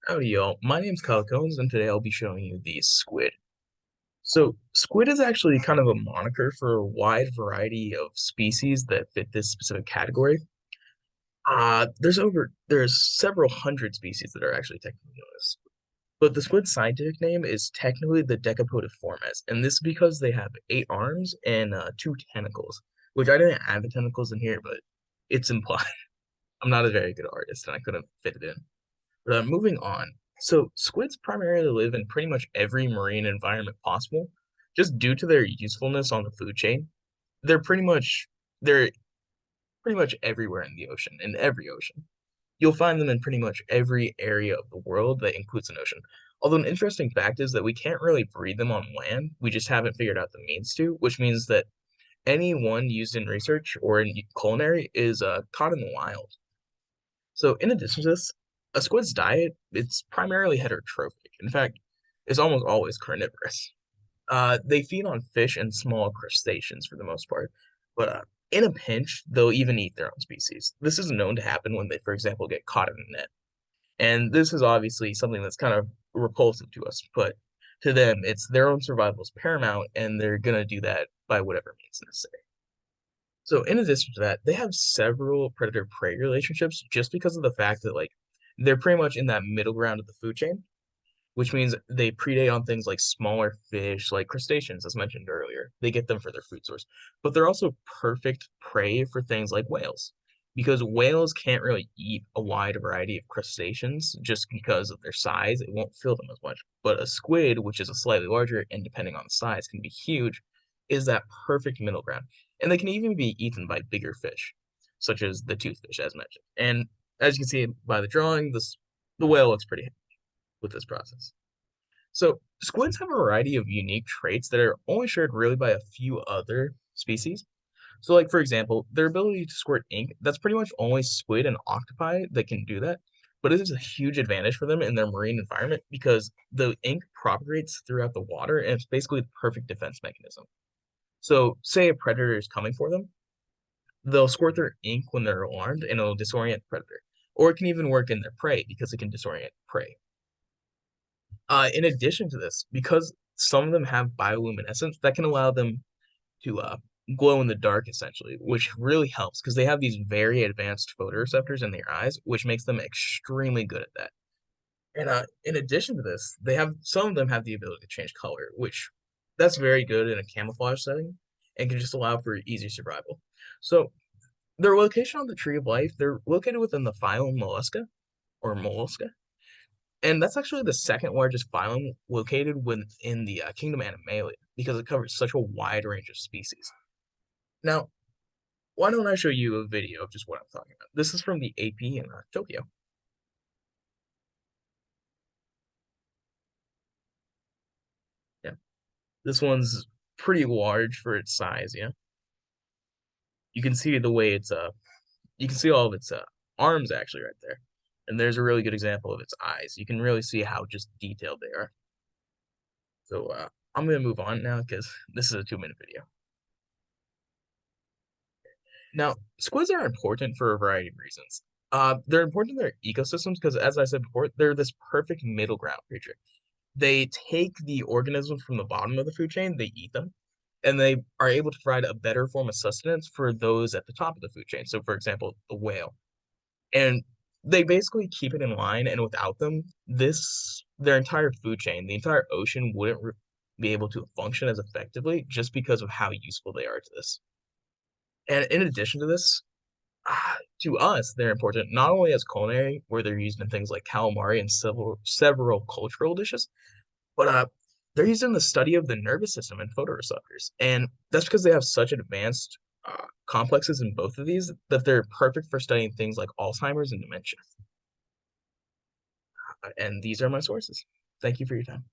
Howdy, y'all. My name's Kyle Cones, and today I'll be showing you the squid. So, squid is actually kind of a moniker for a wide variety of species that fit this specific category. There's several hundred species that are actually technically known as squid. But the squid's scientific name is technically the Decapodiformes, and this is because they have 8 arms and two tentacles, which I didn't add the tentacles in here, but it's implied. I'm not a very good artist, and I couldn't fit it in. But moving on. So squids primarily live in pretty much every marine environment possible, just due to their usefulness on the food chain. They're pretty much they're pretty much everywhere in the ocean, in every ocean. You'll find them in pretty much every area of the world that includes an ocean. Although an interesting fact is that we can't really breed them on land. We just haven't figured out the means to, which means that any one used in research or in culinary is caught in the wild. So in addition to this, a squid's diet, it's primarily heterotrophic. In fact, it's almost always carnivorous. They feed on fish and small crustaceans for the most part, but in a pinch, they'll even eat their own species. This is known to happen when they, for example, get caught in a net. And this is obviously something that's kind of repulsive to us, but to them, it's their own survival is paramount, and they're gonna do that by whatever means necessary. So in addition to that, they have several predator-prey relationships just because of the fact that they're pretty much in that middle ground of the food chain, which means they predate on things like smaller fish, like crustaceans, as mentioned earlier. They get them for their food source. But they're also perfect prey for things like whales, because whales can't really eat a wide variety of crustaceans just because of their size. It won't fill them as much. But a squid, which is a slightly larger and depending on the size can be huge, is that perfect middle ground. And they can even be eaten by bigger fish, such as the toothfish, as mentioned. And as you can see by the drawing, the whale looks pretty happy with this process. So squids have a variety of unique traits that are only shared really by a few other species. So, like for example, their ability to squirt ink, that's pretty much only squid and octopi that can do that. But it is a huge advantage for them in their marine environment because the ink propagates throughout the water and it's basically the perfect defense mechanism. So, say a predator is coming for them, they'll squirt their ink when they're alarmed and it'll disorient the predator. Or it can even work in their prey because it can disorient prey. In addition to this, because some of them have bioluminescence, that can allow them to glow in the dark essentially, which really helps because they have these very advanced photoreceptors in their eyes, which makes them extremely good at that. And in addition to this, they have some of them have the ability to change color, which that's very good in a camouflage setting and can just allow for easy survival. So their location on the tree of life, they're located within the phylum Mollusca or Mollusca, and that's actually the second largest phylum located within the kingdom Animalia because it covers such a wide range of species. Now, why don't I show you a video of just what I'm talking about? This is from the AP in Tokyo. Yeah, this one's pretty large for its size. Yeah, you can see the way you can see all of its arms actually right there, and there's a really good example of its eyes. You can really see how just detailed they are. So I'm gonna move on now because this is a 2 minute video. Now, squids are important for a variety of reasons. They're important in their ecosystems because, as I said before, they're this perfect middle ground creature. They take the organisms from the bottom of the food chain, they eat them, and they are able to provide a better form of sustenance for those at the top of the food chain. So, for example, the whale. And they basically keep it in line, and without them, their entire food chain, the entire ocean wouldn't be able to function as effectively just because of how useful they are to this. And in addition to this, to us, they're important not only as culinary, where they're used in things like calamari and several cultural dishes, but they're used in the study of the nervous system and photoreceptors. And that's because they have such advanced complexes in both of these that they're perfect for studying things like Alzheimer's and dementia. And these are my sources. Thank you for your time.